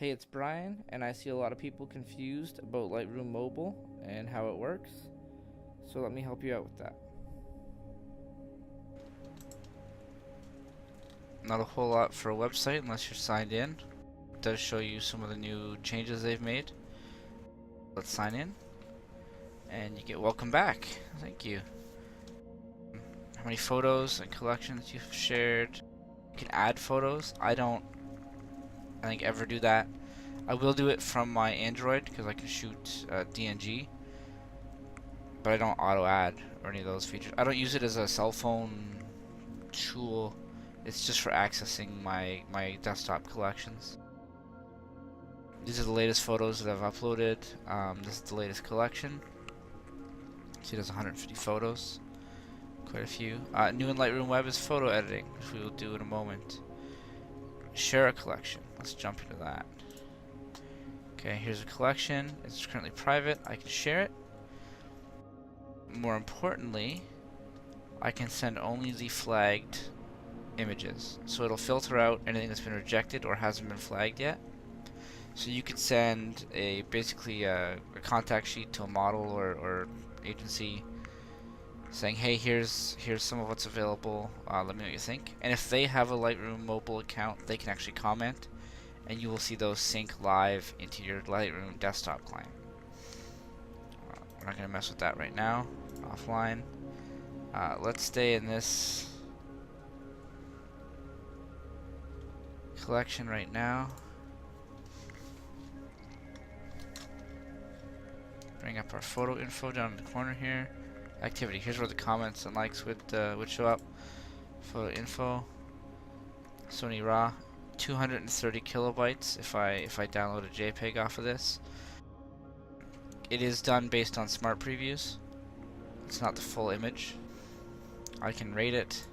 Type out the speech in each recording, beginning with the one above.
Hey, it's Brian, and I see a lot of people confused about Lightroom Mobile and how it works, so let me help you out with that. Not a whole lot for a website unless you're signed in. It does show you some of the new changes they've made. Let's sign in and you get welcome back. Thank you. How many photos and collections you've shared. You can add photos. I don't ever do that. I will do it from my Android because I can shoot DNG, but I don't auto add or any of those features. I don't use it as a cell phone tool. It's just for accessing my desktop collections. These are the latest photos that I've uploaded. This is the latest collection. See, there's 150 photos. Quite a few. New in Lightroom Web is photo editing, which we will do in a moment. Share a collection. Let's jump into that. Okay, here's a collection. It's currently private. I can share it. More importantly, I can send only the flagged images. So it'll filter out anything that's been rejected or hasn't been flagged yet. So you could send basically a contact sheet to a model or agency saying, hey, here's some of what's available, let me know what you think. And if they have a Lightroom mobile account, they can actually comment, and you will see those sync live into your Lightroom desktop client. We're not going to mess with that right now, offline. Let's stay in this collection right now. Bring up our photo info down in the corner here. Activity. Here's where the comments and likes would show up. Photo info. Sony RAW. 230 kilobytes if I download a JPEG off of this. It is done based on smart previews. It's not the full image. I can rate it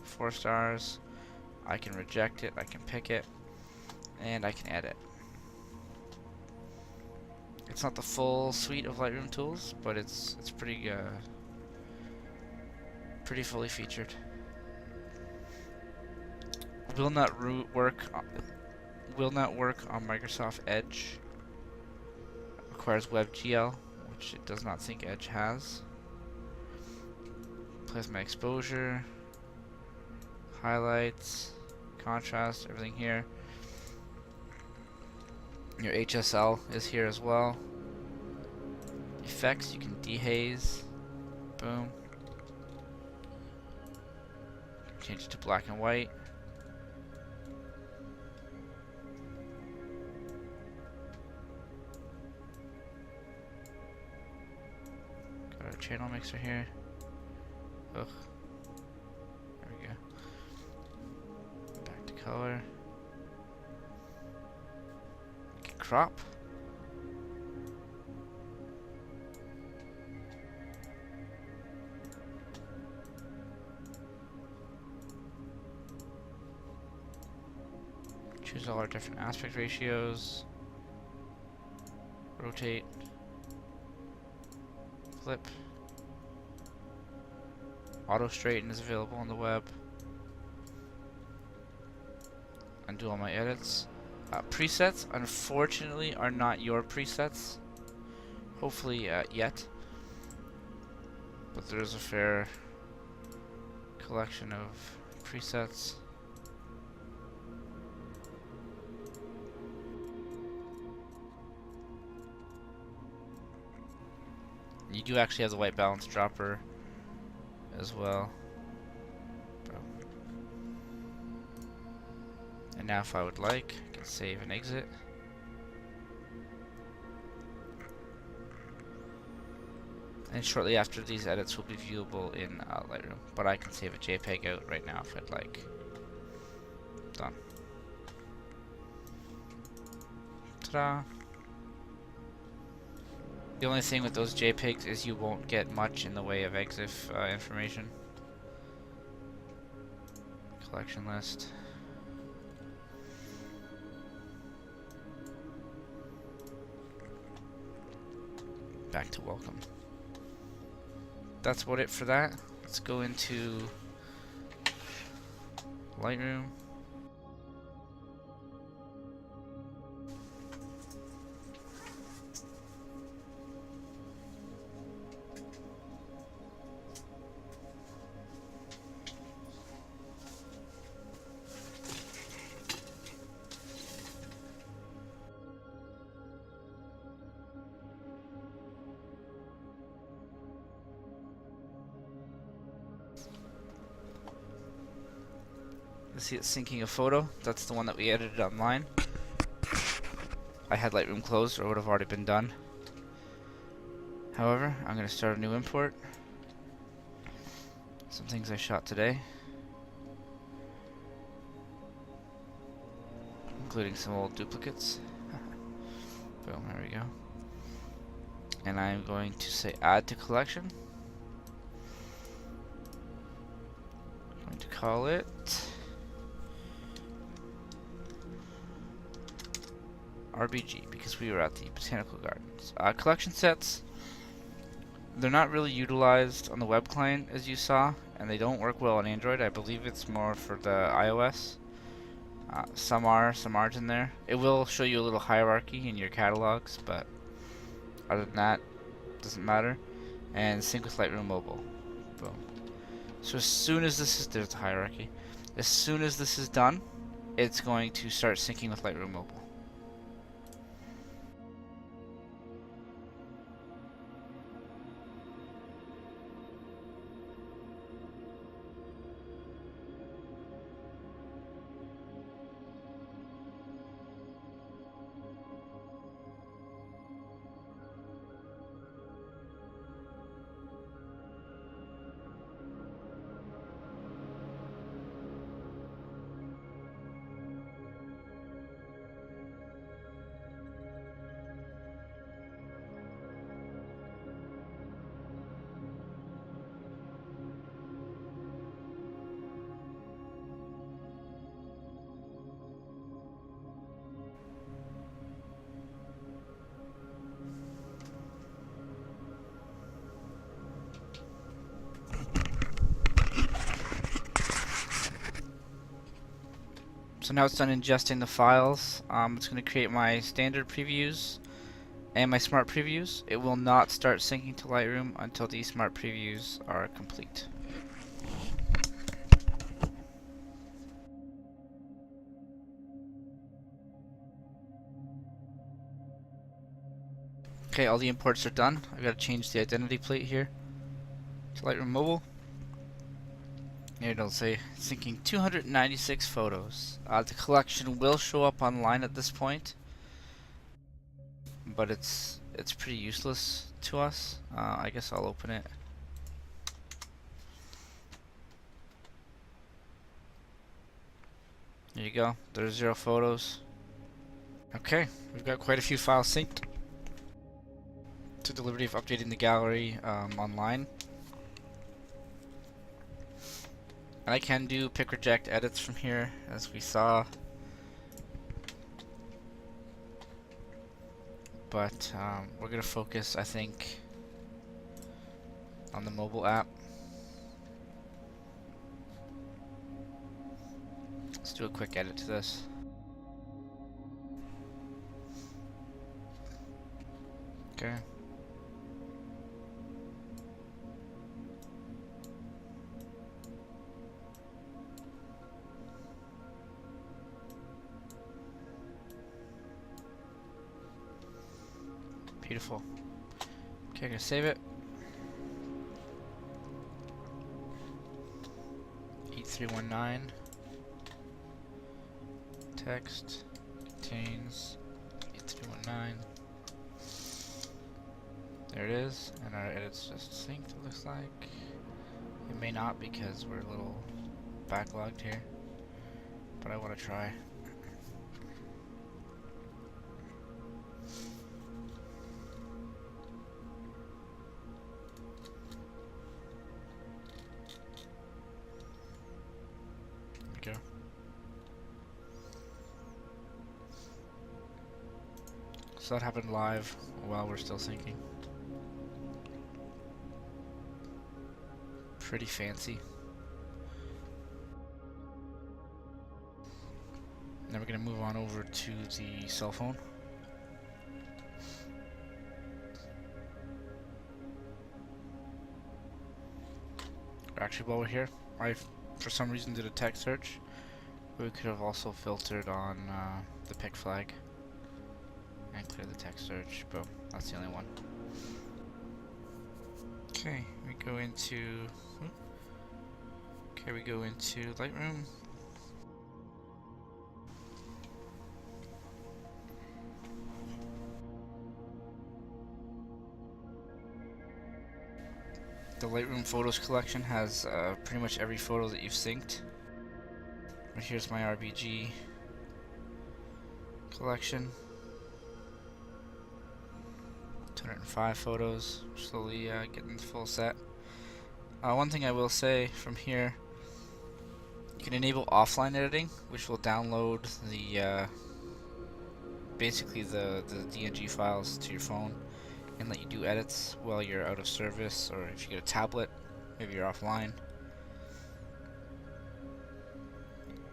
4 stars. I can reject it. I can pick it, and I can edit. It's not the full suite of Lightroom tools, but it's pretty fully featured. Will not work on Microsoft Edge. Requires WebGL, which it does not think Edge has. Plasma exposure, highlights, contrast, everything here. Your HSL is here as well. Effects, you can dehaze. Boom. Change it to black and white. Got our channel mixer here. Ugh. There we go. Back to color. Crop. Choose all our different aspect ratios. Rotate. Flip. Auto straighten is available on the web. Undo all my edits. Presets, unfortunately, are not your presets. Hopefully, yet. But there is a fair collection of presets. You do actually have the white balance dropper as well. And now if I would like, I can save and exit. And shortly after, these edits will be viewable in Lightroom. But I can save a JPEG out right now if I'd like. Done. Ta-da! The only thing with those JPEGs is you won't get much in the way of EXIF information. Collection list. Back to welcome. That's about it for that. Let's go into Lightroom. You see it syncing a photo. That's the one that we edited online. I had Lightroom closed, or it would have already been done. However, I'm going to start a new import. Some things I shot today, including some old duplicates. Boom, there we go. And I'm going to say add to collection. I'm going to call it RBG because we were at the Botanical Gardens. Collection sets, they're not really utilized on the web client as you saw, and they don't work well on Android. I believe it's more for the iOS. Some aren't in there. It will show you a little hierarchy in your catalogs, but other than that, doesn't matter. And sync with Lightroom Mobile. Boom. So as soon as this is, there's the hierarchy. As soon as this is done, it's going to start syncing with Lightroom Mobile. So now it's done ingesting the files. It's going to create my standard previews and my smart previews. It will not start syncing to Lightroom until these smart previews are complete. Okay, all the imports are done. I've got to change the identity plate here to Lightroom Mobile. Here it'll say syncing 296 photos. The collection will show up online at this point, but it's pretty useless to us. I guess I'll open it. There you go. There's 0 photos. Okay, we've got quite a few files synced to the liberty of updating the gallery online. And I can do pick reject edits from here, as we saw. But we're going to focus, I think, on the mobile app. Let's do a quick edit to this. Okay. Beautiful. Okay, I'm gonna save it. 8319. Text contains 8319. There it is, and our edit's just synced, it looks like. It may not because we're a little backlogged here, but I want to try. Go. So that happened live while we're still syncing. Pretty fancy. Now we're going to move on over to the cell phone. Actually, while we're here, I for some reason did a text search. We could have also filtered on the pick flag and clear the text search. Boom, that's the only one. Okay, we go into Lightroom. The Lightroom Photos collection has pretty much every photo that you've synced. Here's my RBG collection. 205 photos. Slowly getting the full set. One thing I will say from here, you can enable offline editing, which will download the basically the DNG files to your phone and let you do edits while you're out of service, or if you get a tablet, maybe you're offline.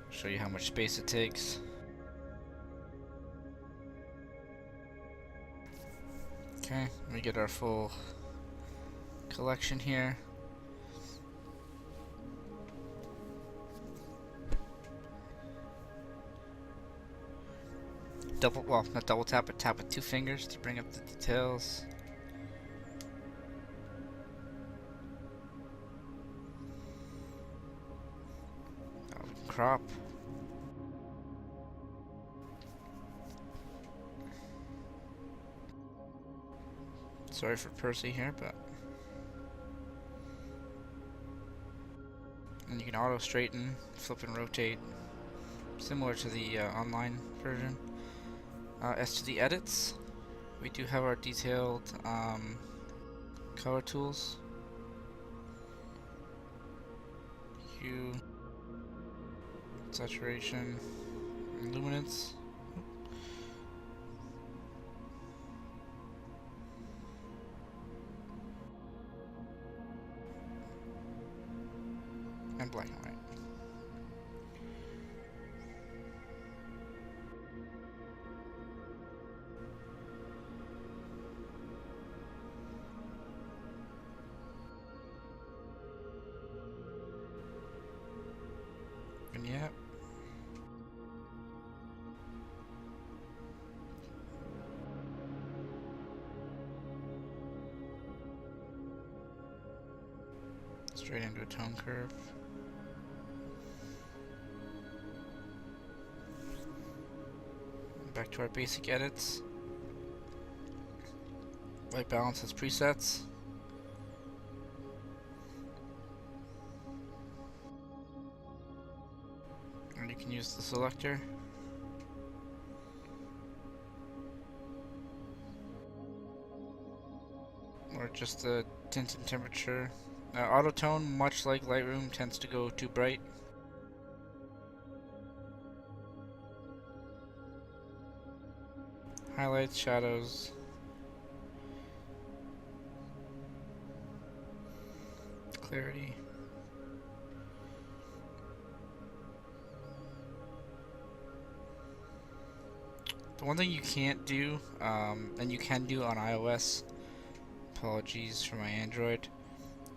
Show you how much space it takes. Okay, let me get our full collection here. Not double tap, but tap with 2 fingers to bring up the details. Crop. Sorry for Percy here, but... And you can auto straighten, flip and rotate, similar to the online version. As to the edits, we do have our detailed color tools. Hue, saturation, and luminance. And black and white. And yeah. Straight into a tone curve. Back to our basic edits. White balance has presets. And you can use the selector. Or just the tint and temperature. Autotone, much like Lightroom, tends to go too bright. Highlights, shadows. Clarity. The one thing you can't do, and you can do on iOS, apologies for my Android,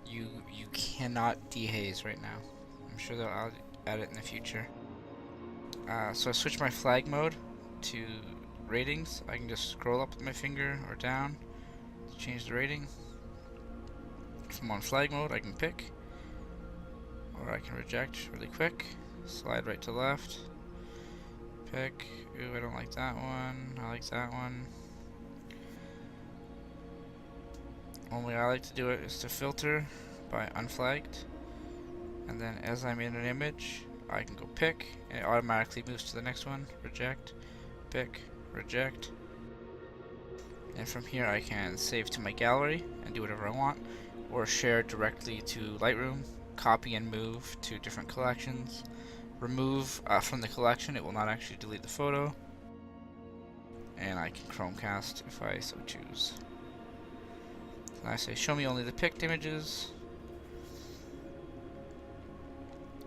you cannot dehaze right now. I'm sure they'll add it in the future. So I switched my flag mode to ratings. I can just scroll up with my finger or down to change the rating. If I'm on flag mode, I can pick, or I can reject really quick. Slide right to left. Pick. Ooh, I don't like that one. I like that one. One way I like to do it is to filter by unflagged, and then as I'm in an image, I can go pick, and it automatically moves to the next one. Reject, pick, reject. And from here I can save to my gallery and do whatever I want, or share directly to Lightroom, copy and move to different collections, remove from the collection. It will not actually delete the photo, and I can Chromecast if I so choose. And I say show me only the picked images,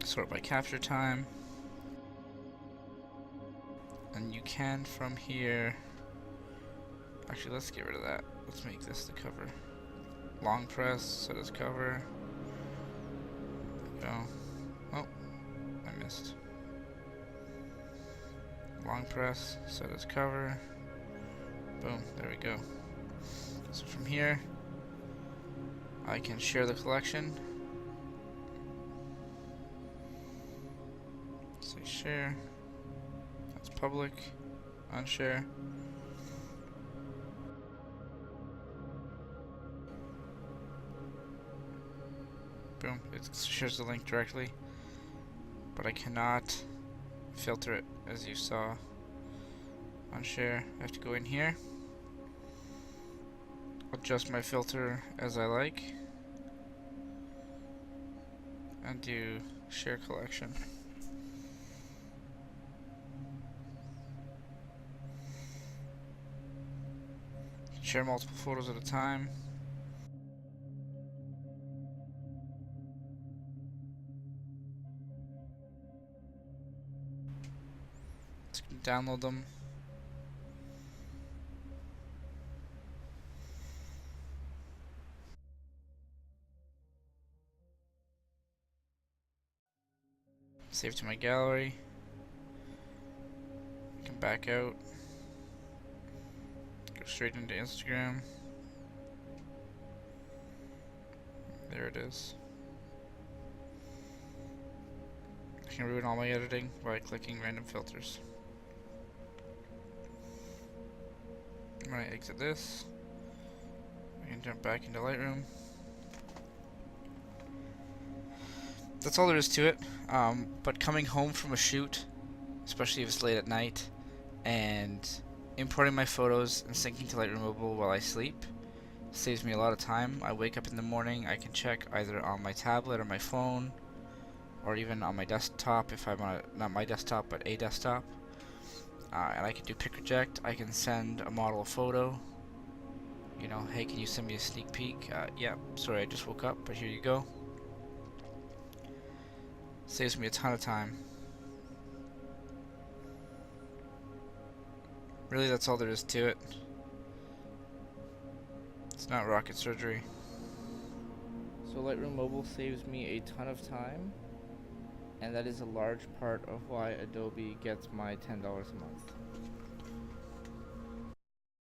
sort by capture time, and you can from here, actually let's get rid of that, let's make this the cover. Long press, set as cover. There we go. Oh, I missed. Long press, set as cover. Boom, there we go. So from here, I can share the collection. Say share. That's public. Unshare. Boom, it shares the link directly, but I cannot filter it as you saw on share. I have to go in here, adjust my filter as I like, and do share collection. Share multiple photos at a time. Let's download them. Save to my gallery. I can back out. Go straight into Instagram. There it is. I can ruin all my editing by clicking random filters. When I exit this, I can jump back into Lightroom. That's all there is to it. But coming home from a shoot, especially if it's late at night, and importing my photos and syncing to Lightroom Mobile while I sleep saves me a lot of time. I wake up in the morning, I can check either on my tablet or my phone, or even on my desktop if I'm on not my desktop but a desktop. And I can do pic reject. I can send a model a photo. You know, hey, can you send me a sneak peek? Yeah, sorry, I just woke up, but here you go. Saves me a ton of time. Really, that's all there is to it. It's not rocket surgery. So Lightroom Mobile saves me a ton of time, and that is a large part of why Adobe gets my $10 a month.